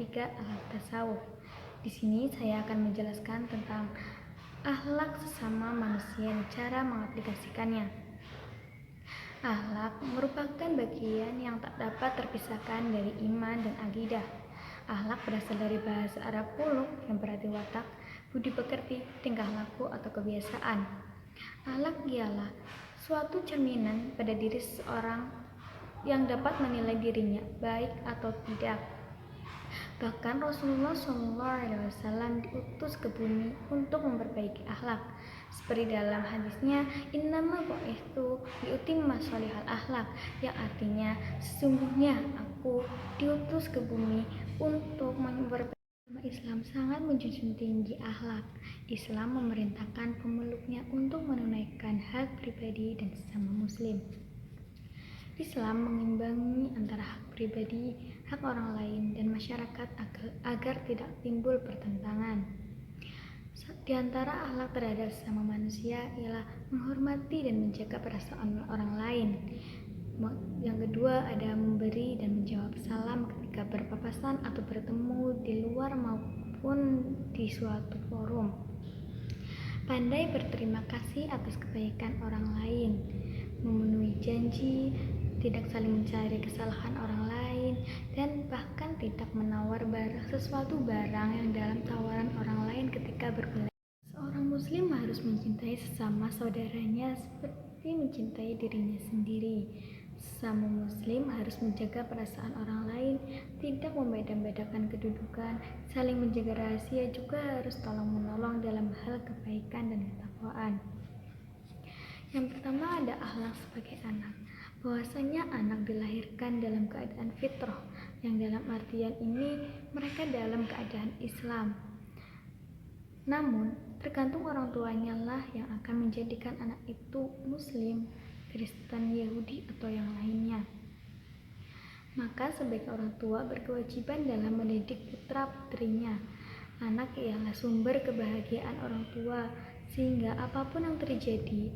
ketiga, akhlak tasawuf. Di sini saya akan menjelaskan tentang akhlak sesama manusia dan cara mengaplikasikannya. Akhlak merupakan bagian yang tak dapat terpisahkan dari iman dan akidah. Akhlak berasal dari bahasa Arab khuluq yang berarti watak, budi pekerti, tingkah laku atau kebiasaan. Akhlak ialah suatu cerminan pada diri seseorang yang dapat menilai dirinya baik atau tidak. Bahkan Rasulullah SAW diutus ke bumi untuk memperbaiki akhlak. Seperti dalam hadisnya, innama bu'itsu liutimma sholihal akhlak, yang artinya sesungguhnya aku diutus ke bumi untuk memperbaiki. Islam sangat menjunjung tinggi akhlak. Islam memerintahkan pemeluknya untuk menunaikan hak pribadi dan sesama muslim. Islam mengimbangi antara hak pribadi, hak orang lain, dan masyarakat agar tidak timbul pertentangan. Di antara akhlak terhadap sesama manusia ialah menghormati dan menjaga perasaan orang lain. Yang kedua ada memberi dan menjawab salam ketika berpapasan atau bertemu di luar maupun di suatu forum. Pandai berterima kasih atas kebaikan orang lain, memenuhi janji, tidak saling mencari kesalahan orang lain, dan bahkan tidak menawar sesuatu barang yang dalam tawaran orang lain ketika berbelanja. Seorang muslim harus mencintai sesama saudaranya seperti mencintai dirinya sendiri. Sesama muslim harus menjaga perasaan orang lain, tidak membeda-bedakan kedudukan, saling menjaga rahasia, juga harus tolong-menolong dalam hal kebaikan dan ketakwaan. Yang pertama ada akhlak sebagai anak. Bahwasanya anak dilahirkan dalam keadaan fitrah, yang dalam artian ini mereka dalam keadaan Islam. Namun, tergantung orang tuanya lah yang akan menjadikan anak itu Muslim, Kristen, Yahudi, atau yang lainnya. Maka sebagai orang tua berkewajiban dalam mendidik putra-putrinya. Anak ialah sumber kebahagiaan orang tua, sehingga apapun yang terjadi,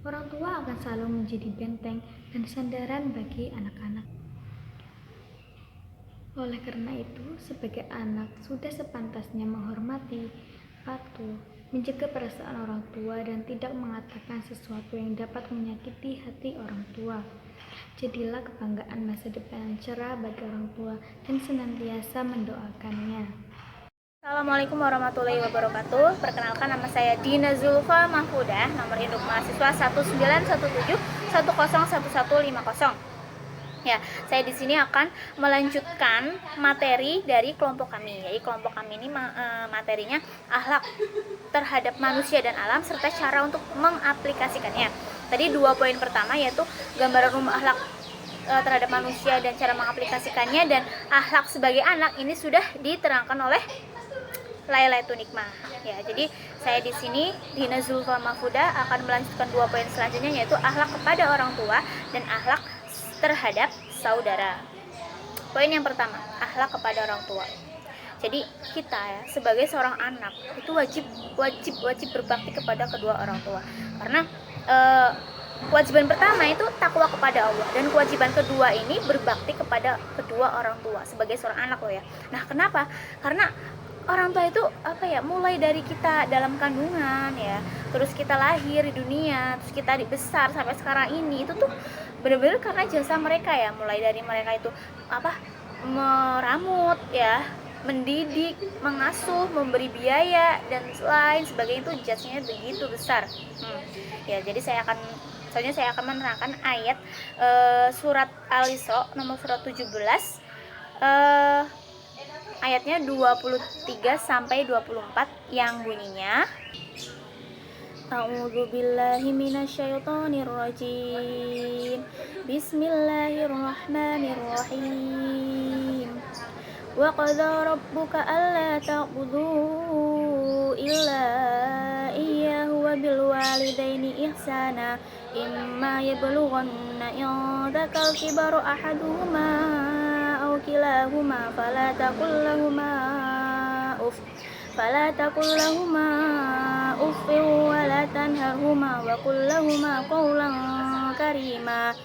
orang tua akan selalu menjadi benteng dan sandaran bagi anak-anak. Oleh karena itu, sebagai anak sudah sepantasnya menghormati, patuh, menjaga perasaan orang tua, dan tidak mengatakan sesuatu yang dapat menyakiti hati orang tua. Jadilah kebanggaan masa depan yang cerah bagi orang tua dan senantiasa mendoakannya. Assalamualaikum warahmatullahi wabarakatuh. Perkenalkan, nama saya Dina Zulfa Mahfudah, nomor induk mahasiswa 1917101150. Ya, saya di sini akan melanjutkan materi dari kelompok kami. Jadi kelompok kami ini materinya akhlak terhadap manusia dan alam serta cara untuk mengaplikasikannya. Tadi 2 poin pertama yaitu gambaran umum akhlak terhadap manusia dan cara mengaplikasikannya, dan akhlak sebagai anak ini sudah diterangkan oleh Lailatul Nikmah. Ya, jadi saya di sini Dina Zulfa Mahfudah akan melanjutkan 2 poin selanjutnya yaitu akhlak kepada orang tua dan akhlak terhadap saudara. Poin yang pertama, akhlak kepada orang tua. Jadi kita ya sebagai seorang anak itu wajib berbakti kepada kedua orang tua. Karena kewajiban pertama itu takwa kepada Allah, dan kewajiban kedua ini berbakti kepada kedua orang tua sebagai seorang anak loh ya. Nah, kenapa? Karena orang tua itu mulai dari kita dalam kandungan ya, terus kita lahir di dunia, terus kita besar sampai sekarang ini, itu tuh benar-benar karena jasa mereka ya. Mulai dari mereka itu meramut ya, mendidik, mengasuh, memberi biaya dan lain sebagainya, itu jasanya begitu besar. Ya, jadi saya akan menerangkan ayat surat Al-Isra nomor surat 17 ayatnya 23 sampai 24 yang bunyinya A'udzubillahi minasyaitonirrajim. Bismillahirrahmanirrahim. Wa qadha rabbuka alla ta'budu illa iyyahu wa bil walidaini ihsana imma yablughanna indakal kibaru ahaduhuma aw kilahuma fala taqul lahuma uffin wa la tanharhuma wa qul lahuma qawlan karima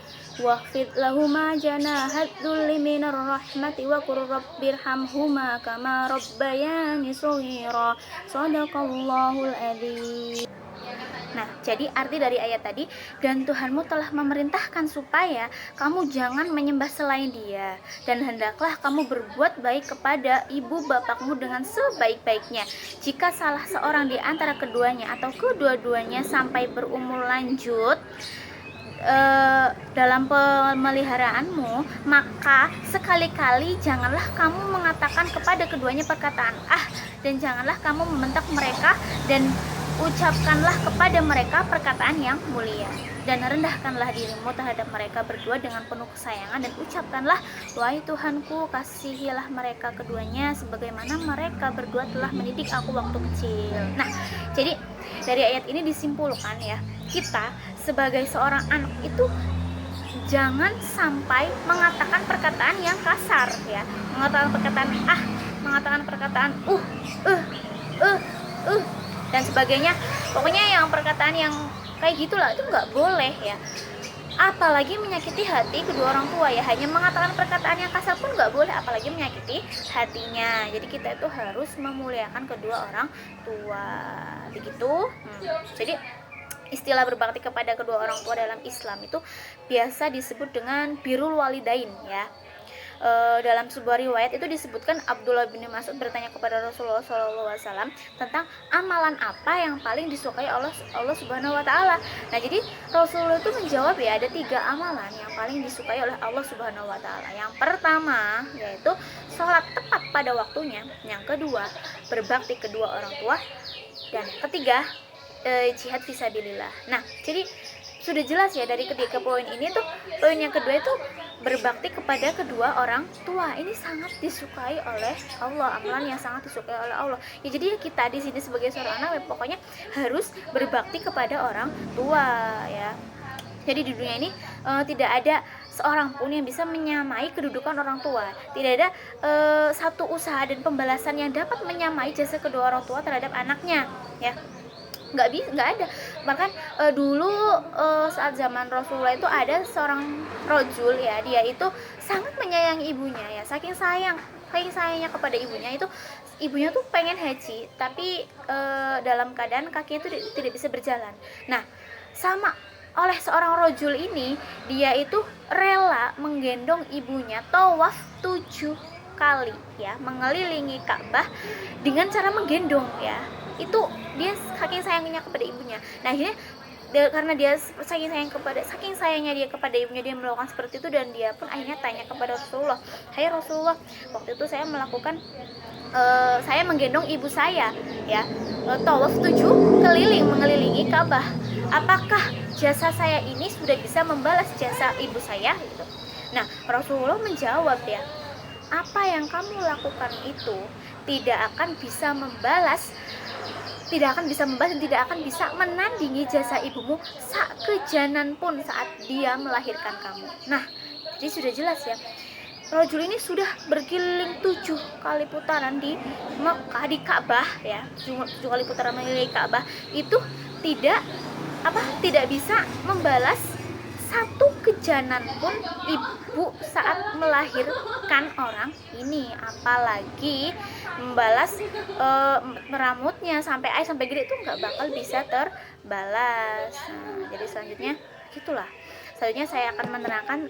wakhfid lahuma janahat dzulli minar rahmati wa qur rabbirhamhuma kama rabbayani shaghira. Shadaqallahul adzim. Nah, jadi arti dari ayat tadi, dan Tuhanmu telah memerintahkan supaya kamu jangan menyembah selain Dia, dan hendaklah kamu berbuat baik kepada ibu bapakmu dengan sebaik-baiknya. Jika salah seorang di antara keduanya atau kedua-duanya sampai berumur lanjut dalam pemeliharaanmu, maka sekali-kali janganlah kamu mengatakan kepada keduanya perkataan dan janganlah kamu membentak mereka, dan ucapkanlah kepada mereka perkataan yang mulia, dan rendahkanlah dirimu terhadap mereka berdua dengan penuh kesayangan, dan ucapkanlah, wahai Tuhanku, kasihilah mereka keduanya sebagaimana mereka berdua telah mendidik aku waktu kecil. Nah, jadi dari ayat ini disimpulkan ya, kita sebagai seorang anak itu jangan sampai mengatakan perkataan yang kasar ya, mengatakan perkataan dan sebagainya. Pokoknya yang perkataan yang kayak gitulah, itu nggak boleh ya. Apalagi menyakiti hati kedua orang tua ya. Hanya mengatakan perkataan yang kasar pun nggak boleh, apalagi menyakiti hatinya. Jadi kita itu harus memuliakan kedua orang tua. Begitu. Jadi istilah berbakti kepada kedua orang tua dalam Islam itu biasa disebut dengan birrul walidain ya. Dalam sebuah riwayat itu disebutkan Abdullah bin Mas'ud bertanya kepada Rasulullah SAW tentang amalan apa yang paling disukai Allah Subhanahu Wa Taala. Nah, jadi Rasulullah itu menjawab ya, ada 3 amalan yang paling disukai oleh Allah Subhanahu Wa Taala. Yang pertama yaitu sholat tepat pada waktunya. Yang kedua berbakti kedua orang tua. Dan yang ketiga jihad fisabilillah. Nah, jadi sudah jelas ya dari ketiga poin ini tuh. Poin yang kedua itu berbakti kepada kedua orang tua. Ini sangat disukai oleh Allah, amalan yang sangat disukai oleh Allah. Ya, jadi ya kita di sini sebagai seorang anak ya, pokoknya harus berbakti kepada orang tua ya. Jadi di dunia ini tidak ada seorang pun yang bisa menyamai kedudukan orang tua. Tidak ada satu usaha dan pembalasan yang dapat menyamai jasa kedua orang tua terhadap anaknya ya. Nggak ada. Bahkan dulu saat zaman Rasulullah itu ada seorang rojul ya, dia itu sangat menyayangi ibunya ya, saking sayangnya kepada ibunya itu. Ibunya tuh pengen haji, tapi dalam keadaan kaki itu tidak bisa berjalan. Nah, sama oleh seorang rojul ini, dia itu rela menggendong ibunya tawaf 7 kali ya, mengelilingi Ka'bah dengan cara menggendong ya. Itu dia saking sayangnya kepada ibunya. Nah, akhirnya karena dia saking sayangnya dia kepada ibunya, dia melakukan seperti itu, dan dia pun akhirnya tanya kepada Rasulullah, "Hai Rasulullah, waktu itu saya melakukan saya menggendong ibu saya ya, tawaf 7 keliling mengelilingi Ka'bah. Apakah jasa saya ini sudah bisa membalas jasa ibu saya?" gitu. Nah, Rasulullah menjawab ya, apa yang kamu lakukan itu tidak akan bisa membalas dan tidak akan bisa menandingi jasa ibumu sakejanan pun saat dia melahirkan kamu. Nah, jadi sudah jelas ya, rajul ini sudah berkeliling 7 kali putaran di Mekah, di Ka'bah ya, 7 kali putaran mengelilingi Ka'bah itu tidak bisa membalas satu kejanan pun ibu saat melahirkan orang ini, apalagi membalas meramutnya sampai gede itu nggak bakal bisa terbalas. Nah, jadi selanjutnya gitulah. Selanjutnya saya akan menerangkan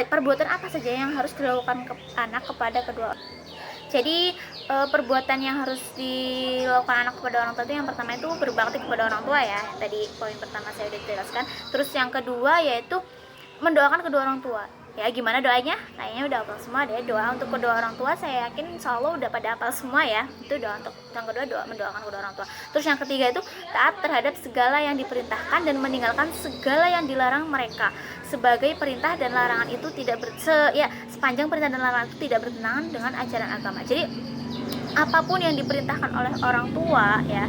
perbuatan apa saja yang harus dilakukan anak kepada kedua. Jadi perbuatan yang harus dilakukan anak kepada orang tua itu yang pertama itu berbakti kepada orang tua ya. Tadi poin pertama saya udah jelaskan. Terus yang kedua yaitu mendoakan kedua orang tua. Ya, gimana doanya? Kayaknya udah hafal semua deh. Doa untuk kedua orang tua saya yakin insya Allah udah pada hafal semua ya. Itu doa untuk yang kedua, doa mendoakan kedua orang tua. Terus yang ketiga itu taat terhadap segala yang diperintahkan dan meninggalkan segala yang dilarang mereka. Sebagai perintah dan larangan itu sepanjang perintah dan larangan itu tidak bertentangan dengan ajaran agama. Jadi apapun yang diperintahkan oleh orang tua ya,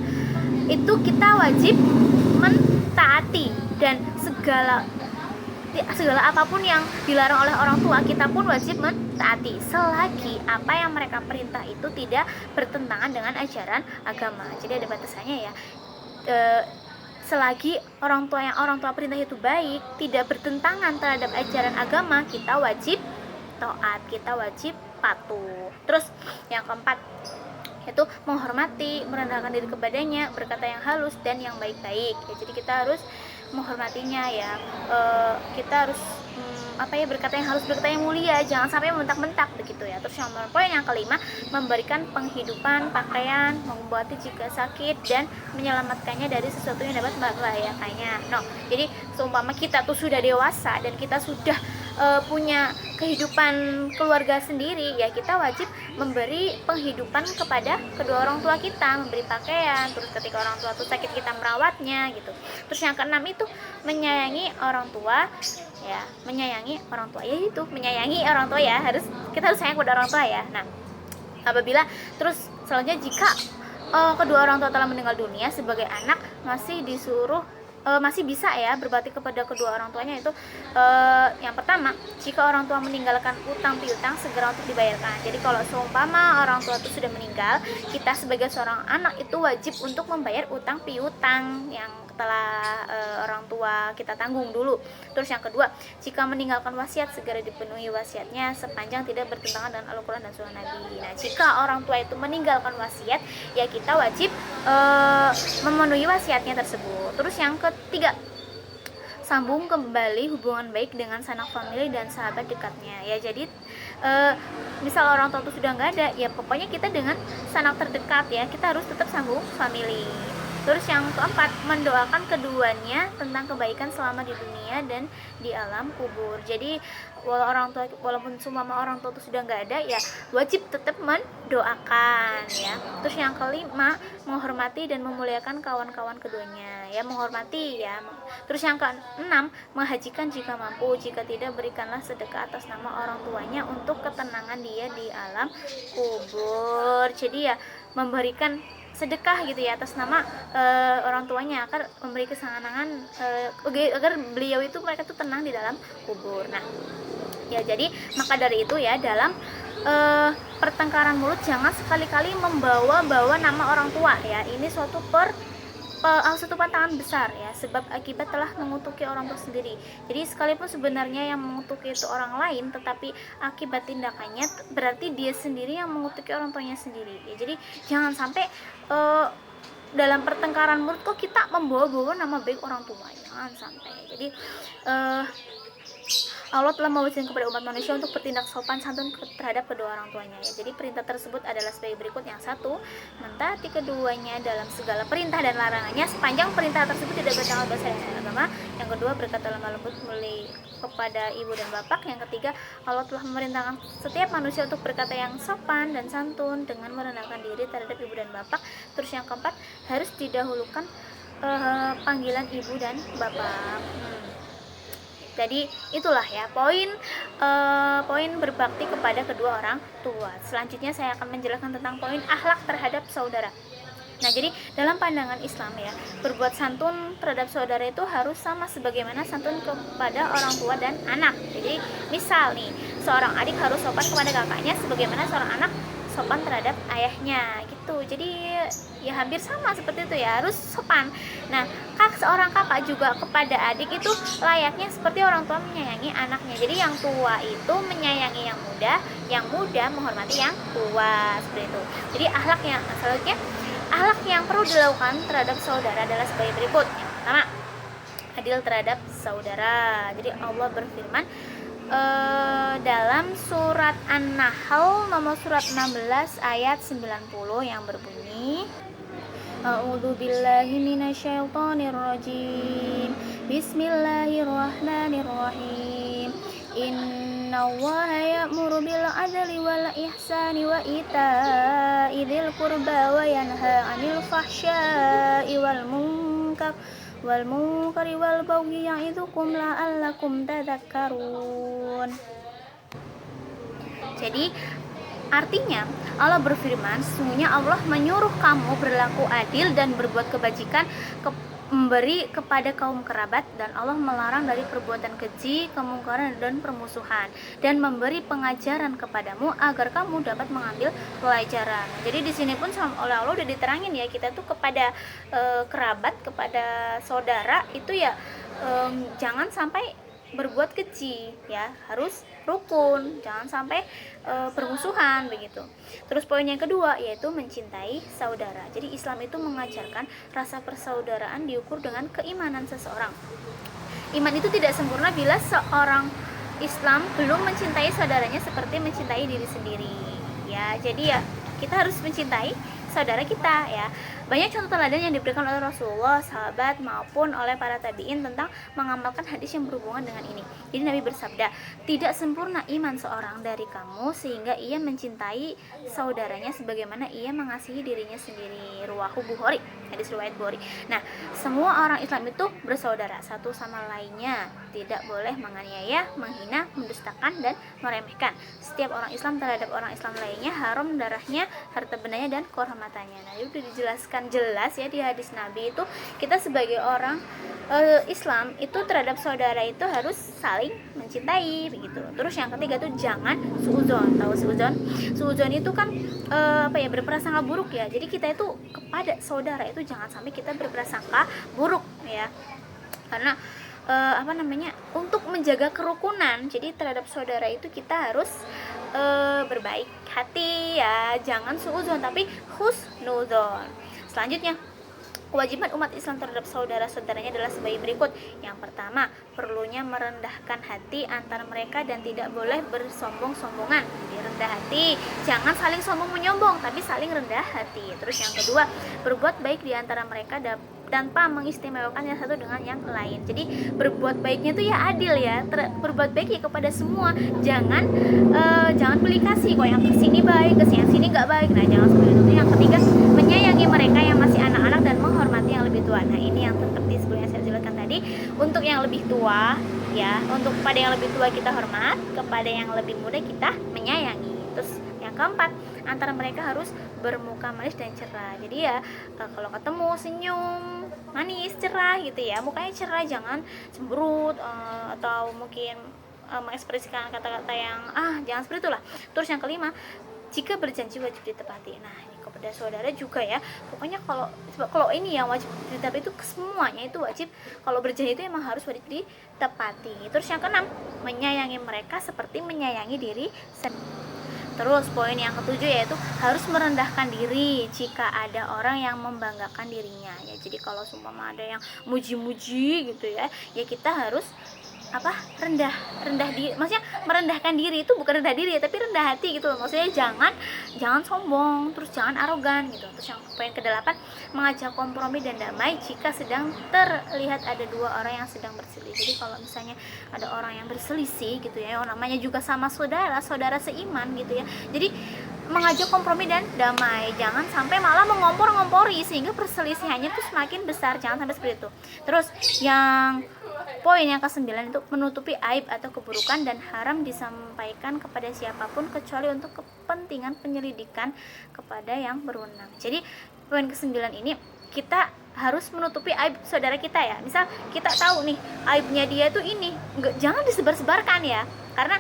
itu kita wajib mentaati, dan segala apapun yang dilarang oleh orang tua kita pun wajib mentaati selagi apa yang mereka perintah itu tidak bertentangan dengan ajaran agama. Jadi ada batasannya ya. selagi orang tua perintah itu baik, tidak bertentangan terhadap ajaran agama, kita wajib taat, kita wajib patuh. Terus yang keempat yaitu menghormati, merendahkan diri kepadanya, berkata yang halus dan yang baik-baik ya. Jadi kita harus menghormatinya ya, kita harus berkata yang halus, berkata yang mulia, jangan sampai membentak-bentak begitu ya. Terus yang poin yang kelima, memberikan penghidupan, pakaian, mengobati jika sakit, dan menyelamatkannya dari sesuatu yang dapat membahayakannya. Jadi seumpama kita tuh sudah dewasa dan kita sudah punya kehidupan keluarga sendiri ya, kita wajib memberi penghidupan kepada kedua orang tua kita, memberi pakaian, terus ketika orang tua tuh sakit kita merawatnya gitu. Terus yang keenam itu menyayangi orang tua ya, menyayangi orang tua ya, kita harus sayang kepada orang tua ya. Nah, apabila terus selanjutnya jika kedua orang tua telah meninggal dunia, sebagai anak masih bisa ya berbakti kepada kedua orang tuanya. Itu yang pertama, jika orang tua meninggalkan utang piutang, segera untuk dibayarkan. Jadi kalau seumpama orang tua itu sudah meninggal, kita sebagai seorang anak itu wajib untuk membayar utang piutang yang telah orang tua kita tanggung dulu. Terus yang kedua, jika meninggalkan wasiat, segera dipenuhi wasiatnya sepanjang tidak bertentangan dengan Al-Quran dan Sunnah Nabi. Nah, jika orang tua itu meninggalkan wasiat, ya kita wajib memenuhi wasiatnya tersebut. Terus yang ketiga, sambung kembali hubungan baik dengan sanak famili dan sahabat dekatnya ya. Jadi misal orang tua itu sudah nggak ada, ya pokoknya kita dengan sanak terdekat ya, kita harus tetap sambung famili. Terus yang keempat, mendoakan keduanya tentang kebaikan selama di dunia dan di alam kubur. Jadi walaupun seumpama orang tua itu sudah nggak ada, ya wajib tetap mendoakan ya. Terus yang kelima, menghormati dan memuliakan kawan-kawan keduanya ya, menghormati ya. Terus yang keenam, menghajikan jika mampu, jika tidak berikanlah sedekah atas nama orang tuanya untuk ketenangan dia di alam kubur. Jadi ya memberikan sedekah gitu ya atas nama orang tuanya, agar memberi kesenangan agar beliau itu, mereka tuh tenang di dalam kubur. Nah ya, jadi maka dari itu ya, dalam pertengkaran mulut jangan sekali-kali membawa-bawa nama orang tua ya. Ini suatu pantangan besar ya, sebab akibat telah mengutuki orang tua sendiri. Jadi sekalipun sebenarnya yang mengutuki itu orang lain, tetapi akibat tindakannya berarti dia sendiri yang mengutuki orang tuanya sendiri ya. Jadi jangan sampai dalam pertengkaran mulut kok kita membawa-bawa nama baik orang tua, jangan sampai. Jadi Allah telah mewajibkan kepada umat manusia untuk bertindak sopan santun terhadap kedua orang tuanya ya. Jadi perintah tersebut adalah sebagai berikut. Yang satu, mentaati keduanya dalam segala perintah dan larangannya sepanjang perintah tersebut tidak bertentangan dengan syariat agama. Yang kedua, berkata lemah lembut mulai kepada ibu dan bapak. Yang ketiga, Allah telah memerintahkan setiap manusia untuk berkata yang sopan dan santun dengan merendahkan diri terhadap ibu dan bapak. Terus yang keempat, harus didahulukan panggilan ibu dan bapak. Jadi itulah ya poin berbakti kepada kedua orang tua. Selanjutnya saya akan menjelaskan tentang poin akhlak terhadap saudara. Nah, jadi dalam pandangan Islam ya, berbuat santun terhadap saudara itu harus sama sebagaimana santun kepada orang tua dan anak. Jadi misal nih, seorang adik harus sopan kepada kakaknya sebagaimana seorang anak sopan terhadap ayahnya gitu. Jadi ya hampir sama seperti itu ya, harus sopan. Nah, seorang kakak juga kepada adik itu layaknya seperti orang tua menyayangi anaknya. Jadi yang tua itu menyayangi yang muda menghormati yang tua, seperti itu. Jadi akhlak yang perlu dilakukan terhadap saudara adalah sebagai berikut. Yang pertama, adil terhadap saudara. Jadi Allah berfirman dalam surat An-Nahl nomor surat 16 ayat 90 yang berbunyi, A'udzu billahi minasyaitonir rajim. Bismillahirrahmanirrahim. Innallaha ya'muru bil adli wal ihsani wa ita'i dzil qurba wa yanha 'anil fahsya'i wal munkari wal baghi ya'idukum la'allakum tadhakkarun. Jadi artinya Allah berfirman, sesungguhnya Allah menyuruh kamu berlaku adil dan berbuat kebajikan memberi kepada kaum kerabat, dan Allah melarang dari perbuatan keji, kemungkaran dan permusuhan, dan memberi pengajaran kepadamu agar kamu dapat mengambil pelajaran. Jadi di sini pun oleh Allah udah diterangin ya, kita tuh kepada kerabat, kepada saudara itu ya jangan sampai berbuat keji ya, harus rukun, jangan sampai permusuhan begitu. Terus poin yang kedua yaitu mencintai saudara. Jadi Islam itu mengajarkan rasa persaudaraan diukur dengan keimanan seseorang. Iman itu tidak sempurna bila seorang Islam belum mencintai saudaranya seperti mencintai diri sendiri ya. Jadi ya kita harus mencintai saudara kita ya. Banyak contoh teladan yang diberikan oleh Rasulullah, sahabat maupun oleh para tabi'in tentang mengamalkan hadis yang berhubungan dengan ini. Jadi Nabi bersabda, tidak sempurna iman seorang dari kamu sehingga ia mencintai saudaranya sebagaimana ia mengasihi dirinya sendiri. Ruwahu Bukhari, hadis riwayat Bukhari. Nah, semua orang Islam itu bersaudara satu sama lainnya, tidak boleh menganiaya, menghina, mendustakan dan meremehkan. Setiap orang Islam terhadap orang Islam lainnya haram darahnya, harta bendanya dan kehormatannya. Nah, itu dijelaskan jelas ya di hadis Nabi itu, kita sebagai orang Islam itu terhadap saudara itu harus saling mencintai begitu. Terus yang ketiga tuh jangan suudzon. Tahu suudzon? Suudzon itu kan berprasangka buruk ya. Jadi kita itu kepada saudara itu jangan sampai kita berprasangka buruk ya. Karena untuk menjaga kerukunan, jadi terhadap saudara itu kita harus berbaik hati ya, jangan suudzon tapi husnudzon. Selanjutnya, kewajiban umat Islam terhadap saudara-saudaranya adalah sebagai berikut. Yang pertama, perlunya merendahkan hati antara mereka dan tidak boleh bersombong-sombongan. Jadi rendah hati, jangan saling sombong menyombong, tapi saling rendah hati. Terus yang kedua, berbuat baik di antara mereka tanpa mengistimewakan yang satu dengan yang lain. Jadi berbuat baiknya itu ya adil ya, berbuat baik ya kepada semua. Jangan pilih kasih, kok yang kesini baik, yang sini nggak baik. Nah, jangan seperti itu. Yang ketiga, menyayangi mereka yang masih anak-anak dan menghormati yang lebih tua. Nah, ini yang seperti sebelumnya saya jelaskan tadi. Untuk yang lebih tua ya, untuk kepada yang lebih tua kita hormat, kepada yang lebih muda kita menyayangi. Terus yang keempat, antara mereka harus bermuka manis dan cerah. Jadi ya kalau ketemu senyum manis, cerah gitu ya, mukanya cerah, jangan cemberut atau mungkin mengekspresikan kata-kata yang jangan seperti itulah. Terus yang kelima, jika berjanji wajib ditepati. Nah, ini kepada saudara juga ya. Pokoknya kalau ini yang wajib ditepati itu semuanya itu wajib. Kalau berjanji itu emang harus wajib ditepati. Terus yang keenam, menyayangi mereka seperti menyayangi diri sendiri. Terus poin yang ketujuh yaitu harus merendahkan diri jika ada orang yang membanggakan dirinya ya. Jadi kalau seumpama ada yang muji-muji gitu ya, ya kita harus rendah diri, maksudnya merendahkan diri itu bukan rendah diri ya, tapi rendah hati gitu loh. Maksudnya jangan sombong, terus jangan arogan gitu. Terus yang poin ke-8, mengajak kompromi dan damai jika sedang terlihat ada dua orang yang sedang berselisih. Jadi kalau misalnya ada orang yang berselisih gitu ya, namanya juga sama saudara seiman gitu ya. Jadi mengajak kompromi dan damai, jangan sampai malah mengompor-ngompori sehingga perselisihannya tuh semakin besar, jangan sampai seperti itu. Terus yang poin yang ke-9 itu menutupi aib atau keburukan dan haram disampaikan kepada siapapun kecuali untuk kepentingan penyelidikan kepada yang berwenang. Jadi poin ke-9 ini kita harus menutupi aib saudara kita ya. Misal kita tahu nih aibnya dia tuh ini, jangan disebar-sebarkan ya. Karena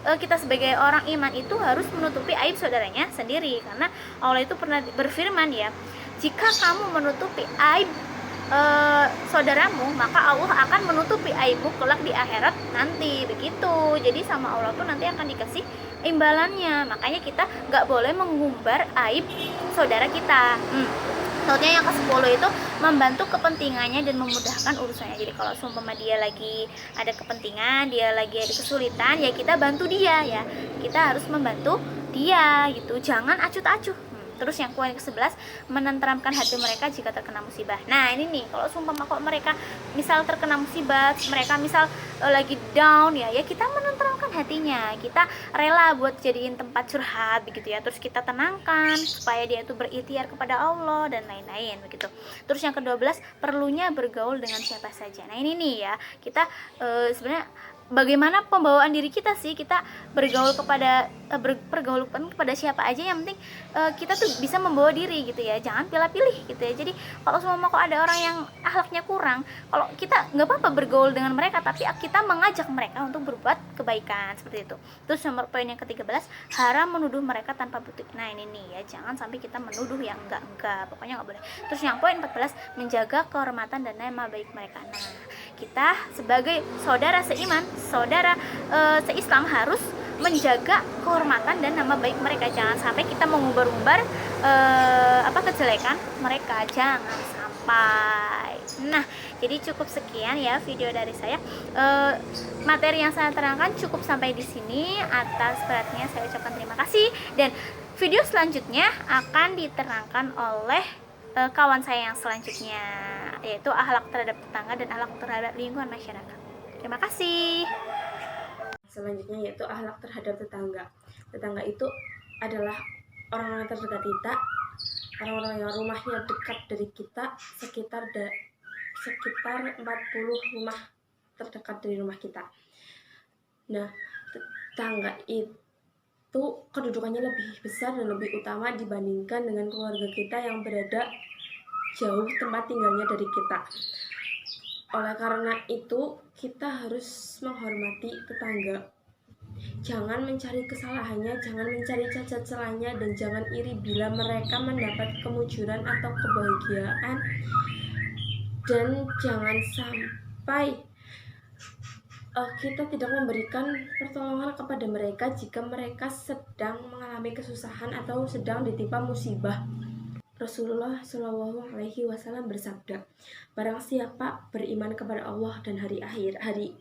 kita sebagai orang iman itu harus menutupi aib saudaranya sendiri, karena Allah itu pernah berfirman ya, jika kamu menutupi aib saudaramu, maka Allah akan menutupi aibmu kelak di akhirat nanti begitu. Jadi sama Allah tuh nanti akan dikasih imbalannya. Makanya kita nggak boleh mengumbar aib saudara kita. Contohnya yang ke-10 itu membantu kepentingannya dan memudahkan urusannya. Jadi kalau seumpama dia lagi ada kepentingan, dia lagi ada kesulitan, ya kita bantu dia ya. Kita harus membantu dia gitu. Jangan acuh-acuh. Terus yang poin ke-11, menenteramkan hati mereka jika terkena musibah. Nah ini nih, kalau seumpama kok mereka misal terkena musibah, mereka misal lagi down ya kita menenteramkan hatinya, kita rela buat jadiin tempat curhat begitu ya. Terus kita tenangkan supaya dia itu berikhtiar kepada Allah dan lain-lain begitu. Terus yang ke-12, perlunya bergaul dengan siapa saja. Nah ini nih ya, kita sebenarnya bagaimana pembawaan diri kita sih, kita bergaul kepada pergaulan kepada siapa aja, yang penting kita tuh bisa membawa diri gitu ya, jangan pilih-pilih gitu ya. Jadi kalau semua kok ada orang yang akhlaknya kurang, kalau kita nggak apa-apa bergaul dengan mereka, tapi kita mengajak mereka untuk berbuat kebaikan seperti itu. Terus nomor poin yang ke-13, haram menuduh mereka tanpa bukti. Nah ini nih ya, jangan sampai kita menuduh yang enggak, pokoknya nggak boleh. Terus yang poin 14, menjaga kehormatan dan nama baik mereka. Nah, kita sebagai saudara seiman, saudara seislam harus menjaga kehormatan dan nama baik mereka. Jangan sampai kita mengumbar-umbar kejelekan mereka, jangan sampai. Nah, jadi cukup sekian ya video dari saya. Materi yang saya terangkan cukup sampai di sini. Atas perhatiannya saya ucapkan terima kasih, dan video selanjutnya akan diterangkan oleh kawan saya yang selanjutnya, yaitu akhlak terhadap tetangga dan akhlak terhadap lingkungan masyarakat. Terima kasih. Selanjutnya yaitu akhlak terhadap tetangga. Tetangga itu adalah orang-orang terdekat kita, orang-orang yang rumahnya dekat dari kita, sekitar 40 rumah terdekat dari rumah kita. Nah, tetangga itu kedudukannya lebih besar dan lebih utama dibandingkan dengan keluarga kita yang berada jauh tempat tinggalnya dari kita. Oleh karena itu, kita harus menghormati tetangga. Jangan mencari kesalahannya, jangan mencari cacat celahnya, dan jangan iri bila mereka mendapat kemujuran atau kebahagiaan. Dan jangan sampai kita tidak memberikan pertolongan kepada mereka jika mereka sedang mengalami kesusahan atau sedang ditimpa musibah. Rasulullah Shallallahu Alaihi Wasallam bersabda, barang siapa beriman kepada Allah dan hari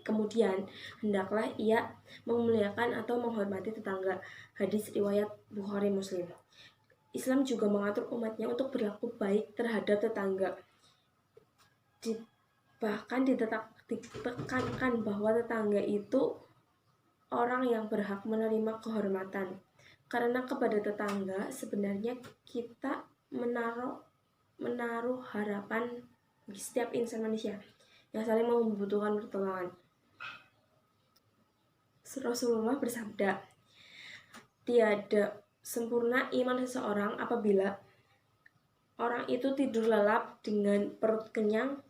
kemudian, hendaklah ia memuliakan atau menghormati tetangga. Hadis riwayat Bukhari Muslim. Islam juga mengatur umatnya untuk berlaku baik terhadap tetangga. Bahkan ditekankan bahwa tetangga itu orang yang berhak menerima kehormatan. Karena kepada tetangga sebenarnya kita menaruh harapan bagi setiap insan manusia yang saling membutuhkan pertolongan. Rasulullah bersabda, tiada sempurna iman seseorang apabila orang itu tidur lelap dengan perut kenyang,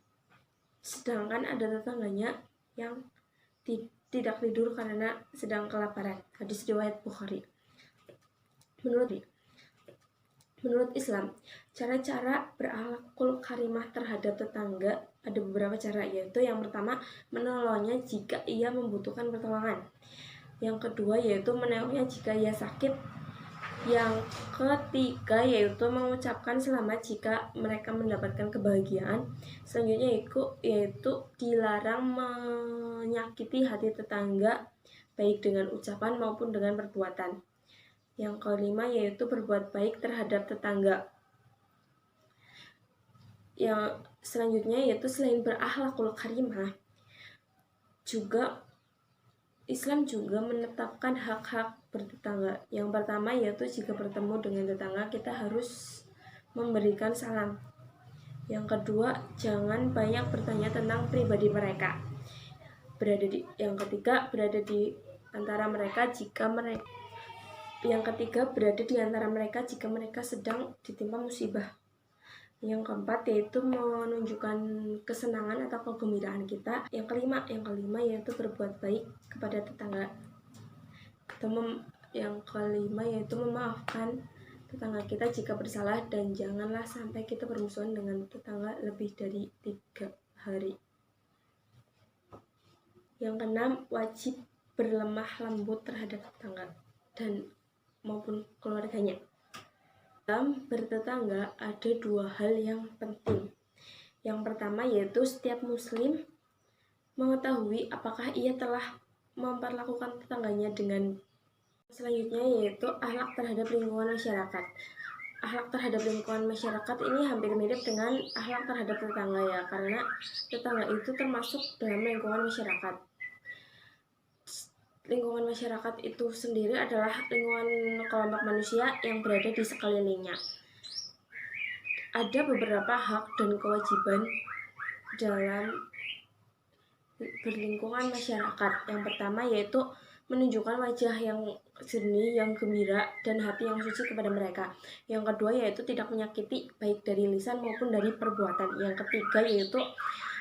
sedangkan ada tetangganya yang tidak tidur karena sedang kelaparan. Hadis riwayat Bukhari. Menurut Islam, cara-cara berakhlakul karimah terhadap tetangga ada beberapa cara, yaitu yang pertama, menolongnya jika ia membutuhkan pertolongan. Yang kedua, yaitu menengoknya jika ia sakit. Yang ketiga, yaitu mengucapkan selamat jika mereka mendapatkan kebahagiaan. Selanjutnya yaitu dilarang menyakiti hati tetangga, baik dengan ucapan maupun dengan perbuatan. Yang kelima, yaitu berbuat baik terhadap tetangga. Yang selanjutnya yaitu selain berakhlakul karimah, Islam juga menetapkan hak-hak bertetangga. Yang pertama yaitu jika bertemu dengan tetangga kita harus memberikan salam. Yang kedua, jangan banyak bertanya tentang pribadi mereka. Yang ketiga, berada di antara mereka jika mereka sedang ditimpa musibah. Yang keempat yaitu menunjukkan kesenangan atau kegembiraan kita. Yang kelima yaitu berbuat baik kepada tetangga. Yang kelima yaitu memaafkan tetangga kita jika bersalah, dan janganlah sampai kita bermusuhan dengan tetangga lebih dari 3 hari. Yang keenam, wajib berlemah lembut terhadap tetangga dan maupun keluarganya. Dalam bertetangga ada 2 hal yang penting. Yang pertama yaitu setiap muslim mengetahui apakah ia telah memperlakukan tetangganya dengan. Selanjutnya yaitu akhlak terhadap lingkungan masyarakat. Akhlak terhadap lingkungan masyarakat ini hampir mirip dengan akhlak terhadap tetangga ya, karena tetangga itu termasuk dalam lingkungan masyarakat. Lingkungan masyarakat itu sendiri adalah lingkungan kelompok manusia yang berada di sekelilingnya. Ada beberapa hak dan kewajiban dalam berlingkungan masyarakat. Yang pertama yaitu menunjukkan wajah yang jernih, yang gembira, dan hati yang suci kepada mereka. Yang kedua yaitu tidak menyakiti baik dari lisan maupun dari perbuatan. Yang ketiga yaitu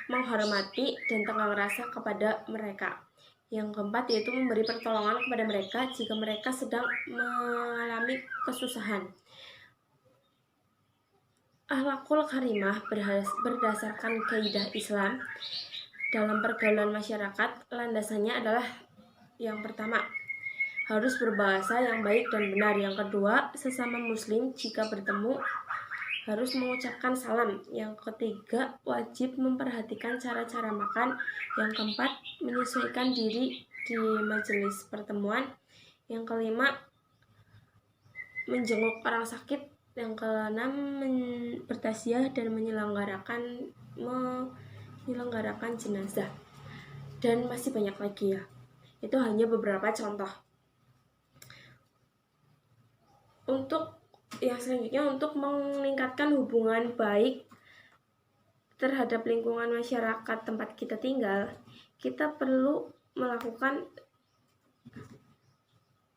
menghormati dan tenggang rasa kepada mereka. Yang keempat yaitu memberi pertolongan kepada mereka jika mereka sedang mengalami kesusahan. Akhlakul karimah berdasarkan kaidah Islam dalam pergaulan masyarakat, landasannya adalah yang pertama, harus berbahasa yang baik dan benar. Yang kedua, sesama muslim jika bertemu harus mengucapkan salam. Yang ketiga, wajib memperhatikan cara-cara makan. Yang keempat, menyesuaikan diri di majelis pertemuan. Yang kelima, menjenguk orang sakit. Yang keenam, bertaziah dan menyelenggarakan jenazah. Dan masih banyak lagi ya. Itu hanya beberapa contoh. Untuk yang selanjutnya, untuk meningkatkan hubungan baik terhadap lingkungan masyarakat tempat kita tinggal, kita perlu melakukan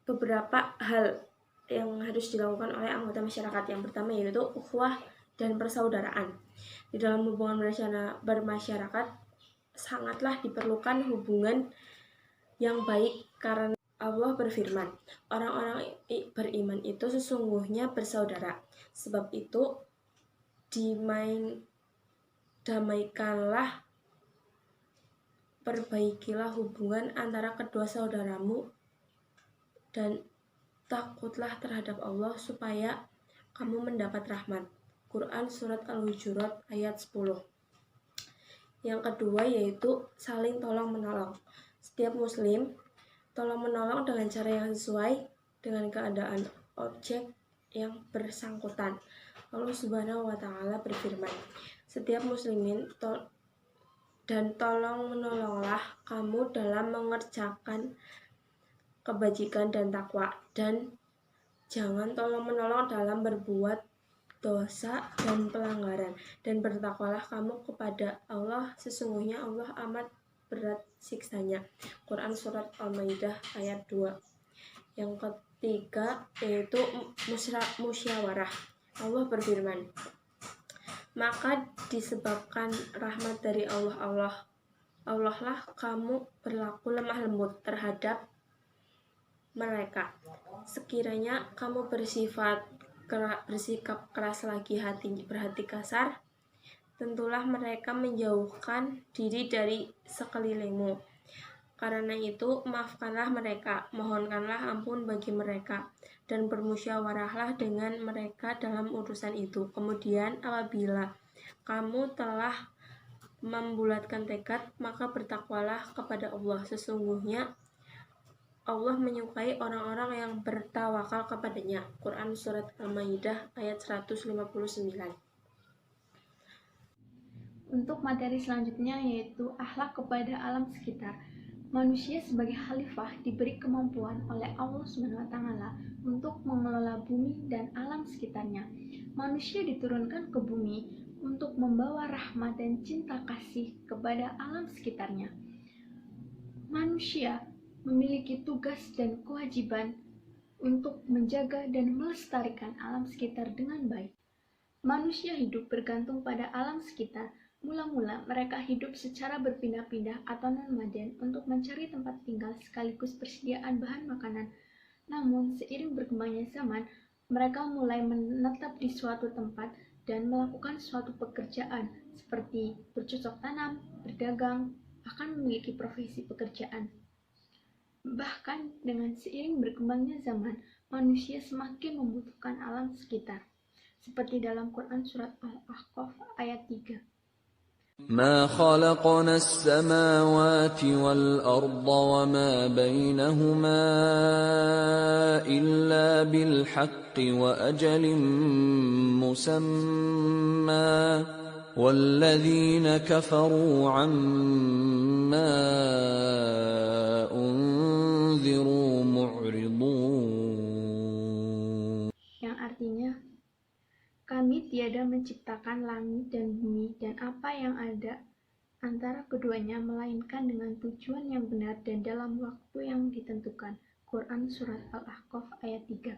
beberapa hal yang harus dilakukan oleh anggota masyarakat. Yang pertama yaitu ukhuwah dan persaudaraan. Di dalam hubungan bermasyarakat sangatlah diperlukan hubungan yang baik karena Allah berfirman, orang-orang beriman itu sesungguhnya bersaudara. Sebab itu damaikanlah, perbaikilah hubungan antara kedua saudaramu dan takutlah terhadap Allah supaya kamu mendapat rahmat. Quran Surat Al-Hujurat ayat 10. Yang kedua yaitu saling tolong-menolong. Setiap muslim tolong-menolong dengan cara yang sesuai dengan keadaan objek yang bersangkutan. Allah Subhanahu wa Ta'ala berfirman, setiap muslimin dan tolong-menolonglah kamu dalam mengerjakan kebajikan dan takwa, dan jangan tolong-menolong dalam berbuat dosa dan pelanggaran, dan bertakwalah kamu kepada Allah, sesungguhnya Allah amat berat siksanya. Quran Surat Al-Maidah ayat 2. Yang ketiga yaitu musyawarah. Allah berfirman, maka disebabkan rahmat dari Allah lah kamu berlaku lemah lembut terhadap mereka. Sekiranya kamu bersikap keras lagi berhati kasar, tentulah mereka menjauhkan diri dari sekelilingmu. Karena itu, maafkanlah mereka, mohonkanlah ampun bagi mereka, dan bermusyawarahlah dengan mereka dalam urusan itu. Kemudian, apabila kamu telah membulatkan tekad, maka bertakwalah kepada Allah. Sesungguhnya Allah menyukai orang-orang yang bertawakal kepadanya. Quran Surat Al-Maidah ayat 159. Untuk materi selanjutnya yaitu akhlak kepada alam sekitar. Manusia sebagai khalifah diberi kemampuan oleh Allah SWT untuk mengelola bumi dan alam sekitarnya. Manusia diturunkan ke bumi untuk membawa rahmat dan cinta kasih kepada alam sekitarnya. Manusia memiliki tugas dan kewajiban untuk menjaga dan melestarikan alam sekitar dengan baik. Manusia hidup bergantung pada alam sekitar. Mula-mula mereka hidup secara berpindah-pindah atau nomaden untuk mencari tempat tinggal sekaligus persediaan bahan makanan. Namun, seiring berkembangnya zaman, mereka mulai menetap di suatu tempat dan melakukan suatu pekerjaan seperti bercocok tanam, berdagang, bahkan memiliki profesi pekerjaan. Bahkan dengan seiring berkembangnya zaman, manusia semakin membutuhkan alam sekitar. Seperti dalam Quran Surat Al-Ahqaf ayat 3. ما خلقنا السماوات والأرض وما بينهما إلا بالحق وأجل مسمى والذين كفروا عما أنذروا معرضون. Yang artinya, kami tiada menciptakan langit dan bumi dan apa yang ada antara keduanya melainkan dengan tujuan yang benar dan dalam waktu yang ditentukan. Quran Surat Al-Ahqaf ayat 3.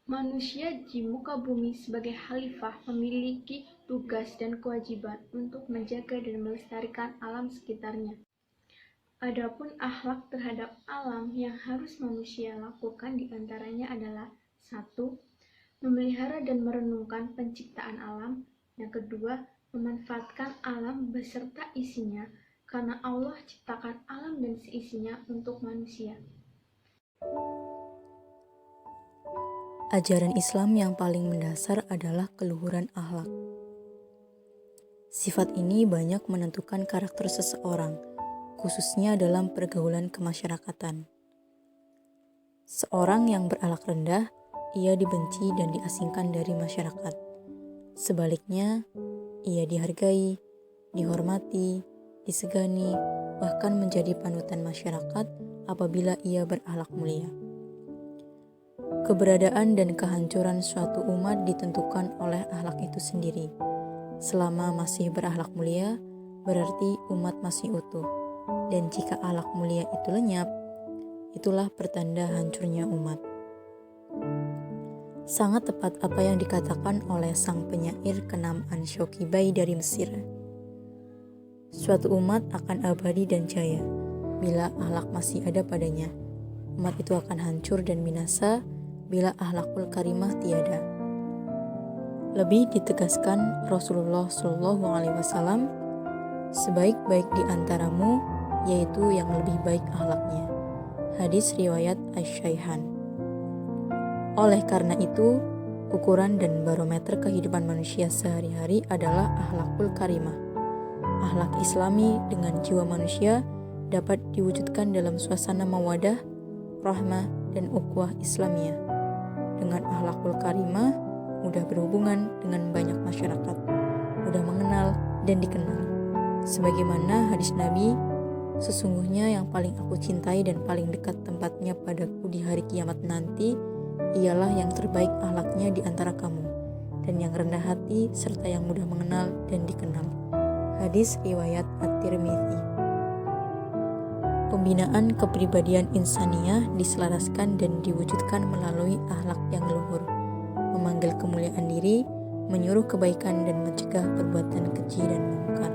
Manusia di muka bumi sebagai khalifah memiliki tugas dan kewajiban untuk menjaga dan melestarikan alam sekitarnya. Adapun akhlak terhadap alam yang harus manusia lakukan diantaranya adalah 1. Memelihara dan merenungkan penciptaan alam. Yang kedua, memanfaatkan alam beserta isinya karena Allah ciptakan alam dan seisinya untuk manusia. Ajaran Islam yang paling mendasar adalah keluhuran akhlak. Sifat ini banyak menentukan karakter seseorang, khususnya dalam pergaulan kemasyarakatan. Seorang yang berakhlak rendah, ia dibenci dan diasingkan dari masyarakat. Sebaliknya, ia dihargai, dihormati, disegani, bahkan menjadi panutan masyarakat apabila ia berakhlak mulia. Keberadaan dan kehancuran suatu umat ditentukan oleh akhlak itu sendiri. Selama masih berakhlak mulia, berarti umat masih utuh. Dan jika akhlak mulia itu lenyap, itulah pertanda hancurnya umat. Sangat tepat apa yang dikatakan oleh sang penyair Kenam An-Shokibai dari Mesir. Suatu umat akan abadi dan jaya bila akhlak masih ada padanya. Umat itu akan hancur dan binasa bila akhlakul karimah tiada. Lebih ditegaskan Rasulullah SAW, sebaik-baik di antaramu yaitu yang lebih baik akhlaknya. Hadis riwayat Asy-Syaikhan. Oleh karena itu, ukuran dan barometer kehidupan manusia sehari-hari adalah akhlakul karimah. Akhlak Islami dengan jiwa manusia dapat diwujudkan dalam suasana mawadah, rahmah, dan ukhuwah Islamiyah. Dengan akhlakul karimah, mudah berhubungan dengan banyak masyarakat, mudah mengenal dan dikenal. Sebagaimana hadis Nabi, sesungguhnya yang paling aku cintai dan paling dekat tempatnya padaku di hari kiamat nanti, ialah yang terbaik akhlaknya di antara kamu, dan yang rendah hati serta yang mudah mengenal dan dikenal. Hadis riwayat At-Tirmidzi. Pembinaan kepribadian insaniyah diselaraskan dan diwujudkan melalui akhlak yang luhur, memanggil kemuliaan diri, menyuruh kebaikan dan mencegah perbuatan keji dan mungkar.